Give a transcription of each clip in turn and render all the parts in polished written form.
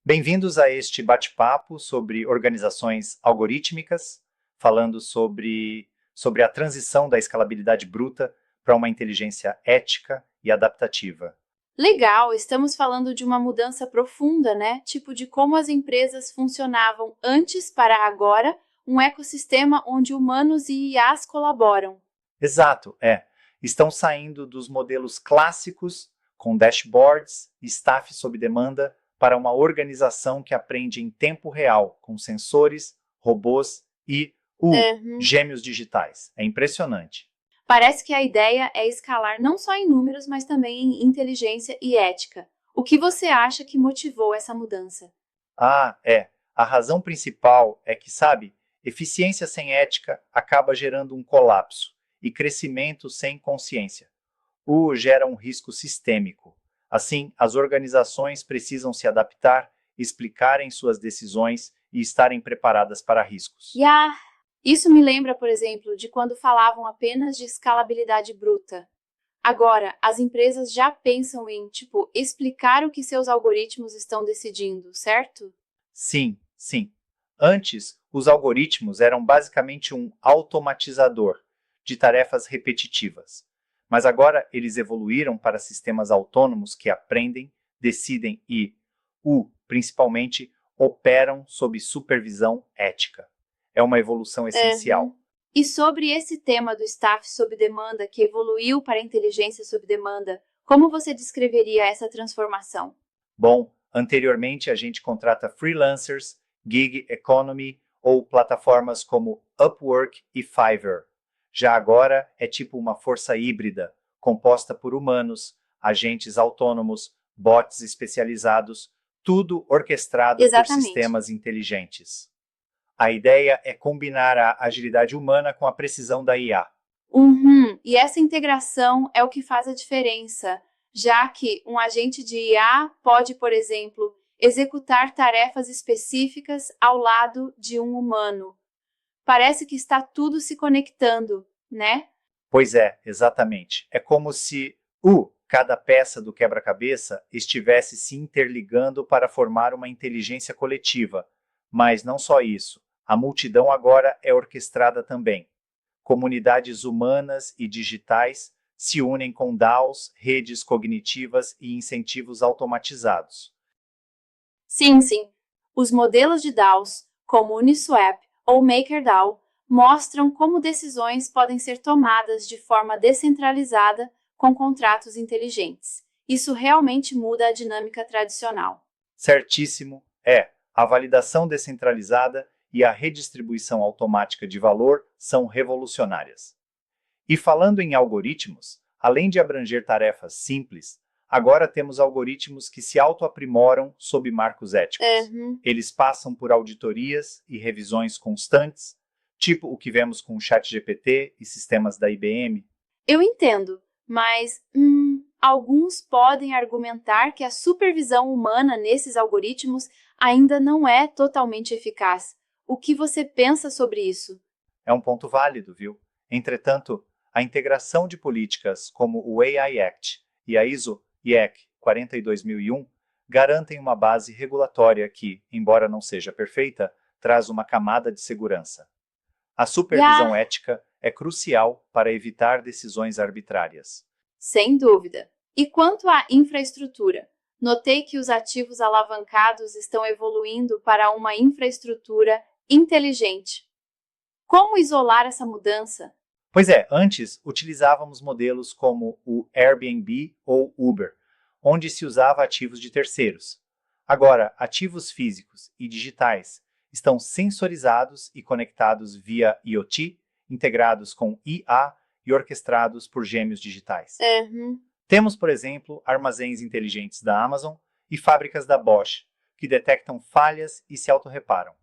Bem-vindos a este bate-papo sobre organizações algorítmicas, falando sobre a transição da escalabilidade bruta para uma inteligência ética e adaptativa. Legal, estamos falando de uma mudança profunda, né? Tipo de como as empresas funcionavam antes para agora, um ecossistema onde humanos e IAs colaboram. Exato, é. Estão saindo dos modelos clássicos, com dashboards e staff sob demanda, para uma organização que aprende em tempo real, com sensores, robôs e Uhum. gêmeos digitais. É impressionante. Parece que a ideia é escalar não só em números, mas também em inteligência e ética. O que você acha que motivou essa mudança? Ah, é. A razão principal é que, sabe, eficiência sem ética acaba gerando um colapso e crescimento sem consciência. O gera um risco sistêmico. Assim, as organizações precisam se adaptar, explicarem suas decisões e estarem preparadas para riscos. Isso me lembra, por exemplo, de quando falavam apenas de escalabilidade bruta. Agora, as empresas já pensam em, tipo, explicar o que seus algoritmos estão decidindo, certo? Sim, sim. Antes, os algoritmos eram basicamente um automatizador de tarefas repetitivas. Mas agora eles evoluíram para sistemas autônomos que aprendem, decidem e, principalmente, operam sob supervisão ética. É uma evolução Uhum. essencial. E sobre esse tema do staff sob demanda que evoluiu para a inteligência sob demanda, como você descreveria essa transformação? Bom, anteriormente a gente contrata freelancers, gig economy ou plataformas como Upwork e Fiverr. Já agora é tipo uma força híbrida, composta por humanos, agentes autônomos, bots especializados, tudo orquestrado por Exatamente. sistemas inteligentes. A ideia é combinar a agilidade humana com a precisão da IA. Uhum. E essa integração é o que faz a diferença, já que um agente de IA pode, por exemplo, executar tarefas específicas ao lado de um humano. Parece que está tudo se conectando, né? Pois é, exatamente. É como se cada peça do quebra-cabeça estivesse se interligando para formar uma inteligência coletiva. Mas não só isso. A multidão agora é orquestrada também. Comunidades humanas e digitais se unem com DAOs, redes cognitivas e incentivos automatizados. Sim, sim. Os modelos de DAOs, como Uniswap ou MakerDAO, mostram como decisões podem ser tomadas de forma descentralizada com contratos inteligentes. Isso realmente muda a dinâmica tradicional. Certíssimo, é. A validação descentralizada e a redistribuição automática de valor são revolucionárias. E falando em algoritmos, além de abranger tarefas simples, agora temos algoritmos que se autoaprimoram sob marcos éticos. Uhum. Eles passam por auditorias e revisões constantes, tipo o que vemos com o ChatGPT e sistemas da IBM. Eu entendo, mas alguns podem argumentar que a supervisão humana nesses algoritmos ainda não é totalmente eficaz. O que você pensa sobre isso? É um ponto válido, viu? Entretanto, a integração de políticas como o AI Act e a ISO IEC 42001 garantem uma base regulatória que, embora não seja perfeita, traz uma camada de segurança. A supervisão Yeah, ética é crucial para evitar decisões arbitrárias. sem dúvida. E quanto à infraestrutura? Notei que os ativos alavancados estão evoluindo para uma infraestrutura inteligente. Como isolar essa mudança? Pois é, antes utilizávamos modelos como o Airbnb ou Uber, onde se usava ativos de terceiros. Agora, ativos físicos e digitais estão sensorizados e conectados via IoT, integrados com IA e orquestrados por gêmeos digitais. Uhum. Temos, por exemplo, armazéns inteligentes da Amazon e fábricas da Bosch, que detectam falhas e se autorreparam.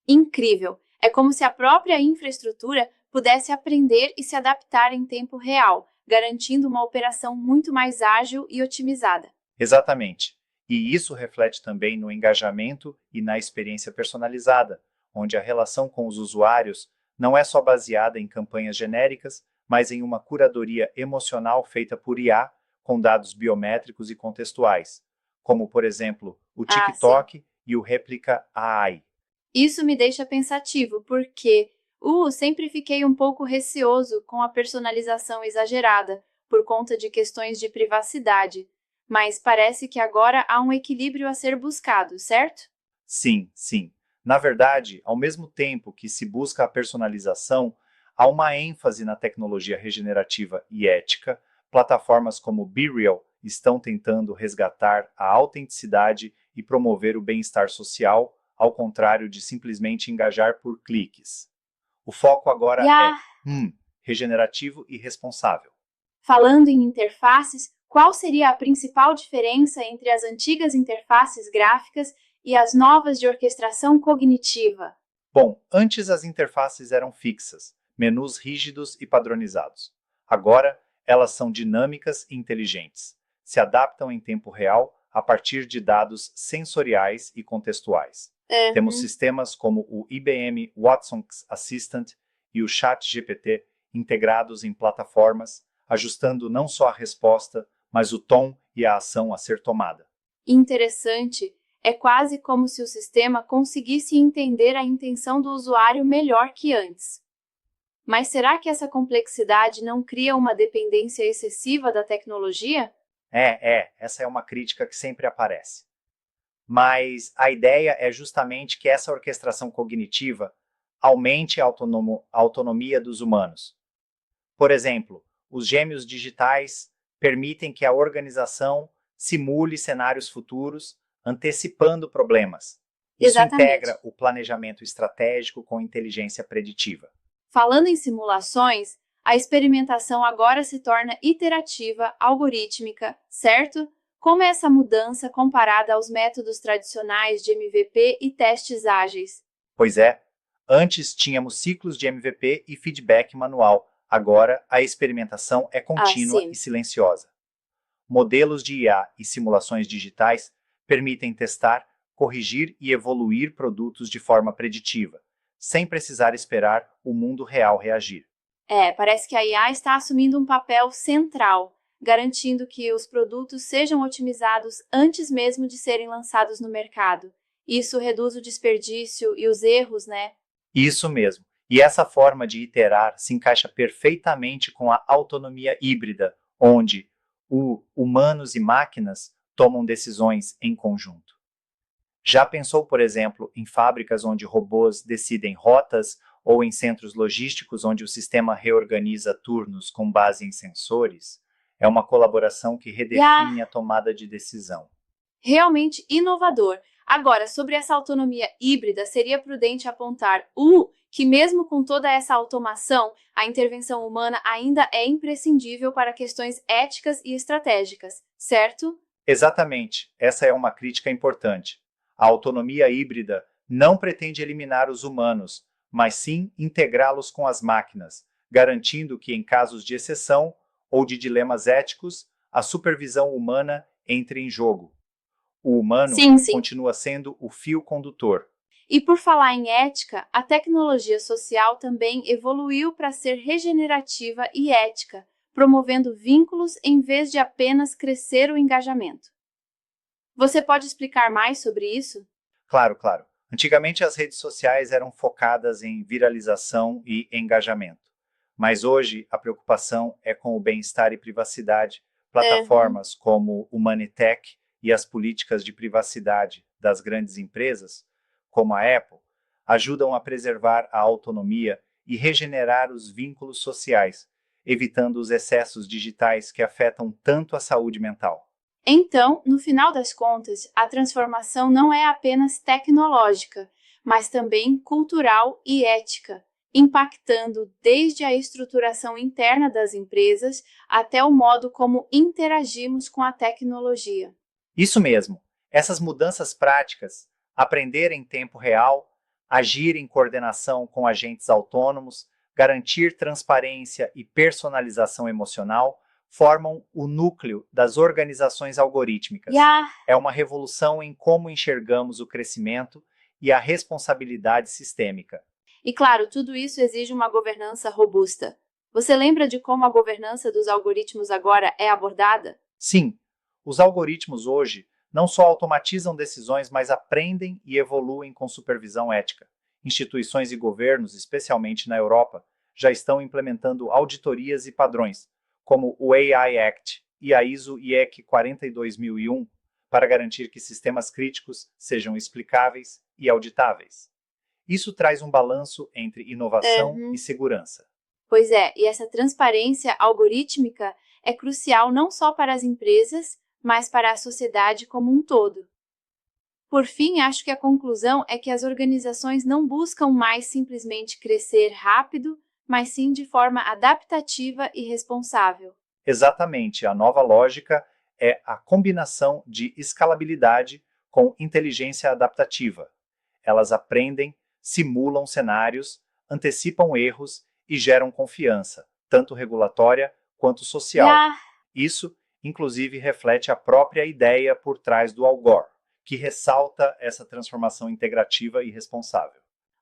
Incrível! É como se a própria infraestrutura pudesse aprender e se adaptar em tempo real, garantindo uma operação muito mais ágil e otimizada. Exatamente. E isso reflete também no engajamento e na experiência personalizada, onde a relação com os usuários não é só baseada em campanhas genéricas, mas em uma curadoria emocional feita por IA com dados biométricos e contextuais, como, por exemplo, o Ah, sim. TikTok e o Replica AI. Isso me deixa pensativo, porque sempre fiquei um pouco receoso com a personalização exagerada, por conta de questões de privacidade. Mas parece que agora há um equilíbrio a ser buscado, certo? Sim, sim. Na verdade, ao mesmo tempo que se busca a personalização, há uma ênfase na tecnologia regenerativa e ética. Plataformas como BeReal estão tentando resgatar a autenticidade e promover o bem-estar social, ao contrário de simplesmente engajar por cliques. O foco agora é regenerativo e responsável. Falando em interfaces, qual seria a principal diferença entre as antigas interfaces gráficas e as novas de orquestração cognitiva? Bom, antes as interfaces eram fixas, menus rígidos e padronizados. Agora, elas são dinâmicas e inteligentes. Se adaptam em tempo real a partir de dados sensoriais e contextuais. Temos sistemas como o IBM Watson Assistant e o ChatGPT integrados em plataformas, ajustando não só a resposta, mas o tom e a ação a ser tomada. Interessante. É quase como se o sistema conseguisse entender a intenção do usuário melhor que antes. Mas será que essa complexidade não cria uma dependência excessiva da tecnologia? Essa é uma crítica que sempre aparece. Mas a ideia é justamente que essa orquestração cognitiva aumente a autonomia dos humanos. Por exemplo, os gêmeos digitais permitem que a organização simule cenários futuros, antecipando problemas. Isso integra o planejamento estratégico com inteligência preditiva. Falando em simulações, a experimentação agora se torna iterativa, algorítmica, certo? Como é essa mudança comparada aos métodos tradicionais de MVP e testes ágeis? Pois é, antes tínhamos ciclos de MVP e feedback manual. Agora, a experimentação é contínua e silenciosa. Modelos de IA e simulações digitais permitem testar, corrigir e evoluir produtos de forma preditiva, sem precisar esperar o mundo real reagir. Parece que a IA está assumindo um papel central, garantindo que os produtos sejam otimizados antes mesmo de serem lançados no mercado. Isso reduz o desperdício e os erros, né? Isso mesmo. E essa forma de iterar se encaixa perfeitamente com a autonomia híbrida, onde humanos e máquinas tomam decisões em conjunto. Já pensou, por exemplo, em fábricas onde robôs decidem rotas ou em centros logísticos onde o sistema reorganiza turnos com base em sensores? É uma colaboração que redefine a tomada de decisão. Realmente inovador. Agora, sobre essa autonomia híbrida, seria prudente apontar que mesmo com toda essa automação, a intervenção humana ainda é imprescindível para questões éticas e estratégicas, certo? Exatamente. Essa é uma crítica importante. A autonomia híbrida não pretende eliminar os humanos, mas sim integrá-los com as máquinas, garantindo que, em casos de exceção ou de dilemas éticos, a supervisão humana entre em jogo. O humano continua sendo o fio condutor. E por falar em ética, a tecnologia social também evoluiu para ser regenerativa e ética, promovendo vínculos em vez de apenas crescer o engajamento. Você pode explicar mais sobre isso? Claro. Antigamente as redes sociais eram focadas em viralização e engajamento. Mas hoje a preocupação é com o bem-estar e privacidade. Plataformas como o Moneytech e as políticas de privacidade das grandes empresas, como a Apple, ajudam a preservar a autonomia e regenerar os vínculos sociais, evitando os excessos digitais que afetam tanto a saúde mental. Então, no final das contas, a transformação não é apenas tecnológica, mas também cultural e ética, impactando desde a estruturação interna das empresas até o modo como interagimos com a tecnologia. Isso mesmo. Essas mudanças práticas, aprender em tempo real, agir em coordenação com agentes autônomos, garantir transparência e personalização emocional, formam o núcleo das organizações algorítmicas. É uma revolução em como enxergamos o crescimento e a responsabilidade sistêmica. E claro, tudo isso exige uma governança robusta. Você lembra de como a governança dos algoritmos agora é abordada? Sim, os algoritmos hoje não só automatizam decisões, mas aprendem e evoluem com supervisão ética. Instituições e governos, especialmente na Europa, já estão implementando auditorias e padrões, como o AI Act e a ISO IEC 42001, para garantir que sistemas críticos sejam explicáveis e auditáveis. Isso traz um balanço entre inovação e segurança. Pois é, e essa transparência algorítmica é crucial não só para as empresas, mas para a sociedade como um todo. Por fim, acho que a conclusão é que as organizações não buscam mais simplesmente crescer rápido, mas sim de forma adaptativa e responsável. Exatamente, a nova lógica é a combinação de escalabilidade com inteligência adaptativa. Elas aprendem, simulam cenários, antecipam erros e geram confiança, tanto regulatória quanto social. Isso, inclusive, reflete a própria ideia por trás do Al Gore, que ressalta essa transformação integrativa e responsável.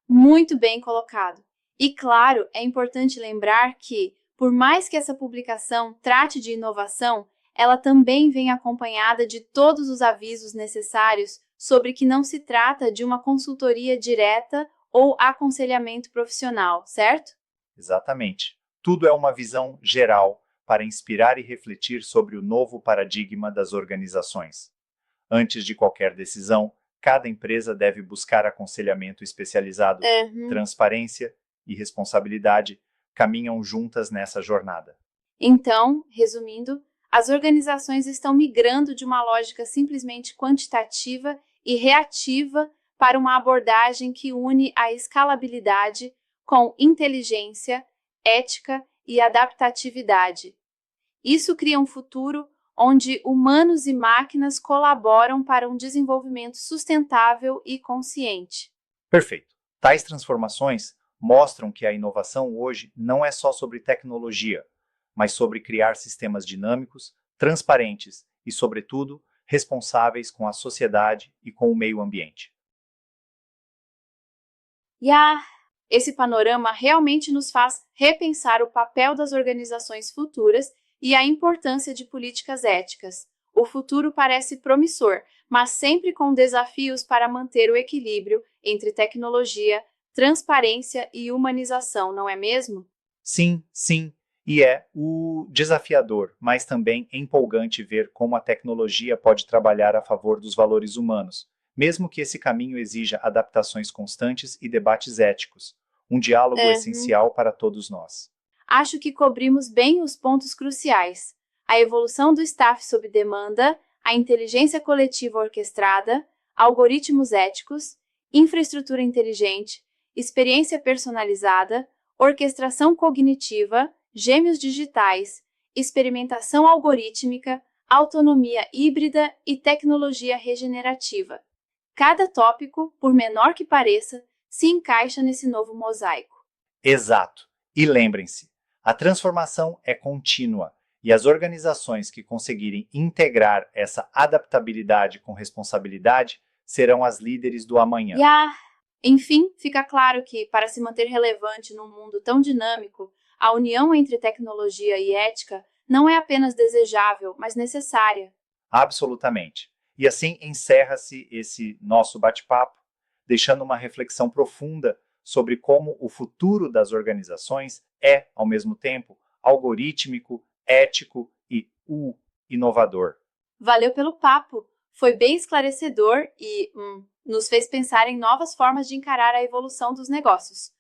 Muito bem colocado. E claro, é importante lembrar que, por mais que essa publicação trate de inovação, ela também vem acompanhada de todos os avisos necessários sobre que não se trata de uma consultoria direta ou aconselhamento profissional, certo? Exatamente. Tudo é uma visão geral para inspirar e refletir sobre o novo paradigma das organizações. Antes de qualquer decisão, cada empresa deve buscar aconselhamento especializado. Transparência e responsabilidade caminham juntas nessa jornada. Então, resumindo, as organizações estão migrando de uma lógica simplesmente quantitativa e reativa para uma abordagem que une a escalabilidade com inteligência, ética e adaptatividade. Isso cria um futuro onde humanos e máquinas colaboram para um desenvolvimento sustentável e consciente. Perfeito. Tais transformações mostram que a inovação hoje não é só sobre tecnologia, mas sobre criar sistemas dinâmicos, transparentes e, sobretudo, responsáveis com a sociedade e com o meio ambiente. Esse panorama realmente nos faz repensar o papel das organizações futuras e a importância de políticas éticas. O futuro parece promissor, mas sempre com desafios para manter o equilíbrio entre tecnologia, transparência e humanização, não é mesmo? Sim, sim. E é desafiador, mas também empolgante ver como a tecnologia pode trabalhar a favor dos valores humanos, mesmo que esse caminho exija adaptações constantes e debates éticos, um diálogo essencial para todos nós. Acho que cobrimos bem os pontos cruciais: a evolução do staff sob demanda, a inteligência coletiva orquestrada, algoritmos éticos, infraestrutura inteligente, experiência personalizada, orquestração cognitiva, gêmeos digitais, experimentação algorítmica, autonomia híbrida e tecnologia regenerativa. Cada tópico, por menor que pareça, se encaixa nesse novo mosaico. Exato. E lembrem-se, a transformação é contínua e as organizações que conseguirem integrar essa adaptabilidade com responsabilidade serão as líderes do amanhã. Enfim, fica claro que, para se manter relevante num mundo tão dinâmico, a união entre tecnologia e ética não é apenas desejável, mas necessária. Absolutamente. E assim encerra-se esse nosso bate-papo, deixando uma reflexão profunda sobre como o futuro das organizações é, ao mesmo tempo, algorítmico, ético e inovador. Valeu pelo papo! Foi bem esclarecedor e nos fez pensar em novas formas de encarar a evolução dos negócios.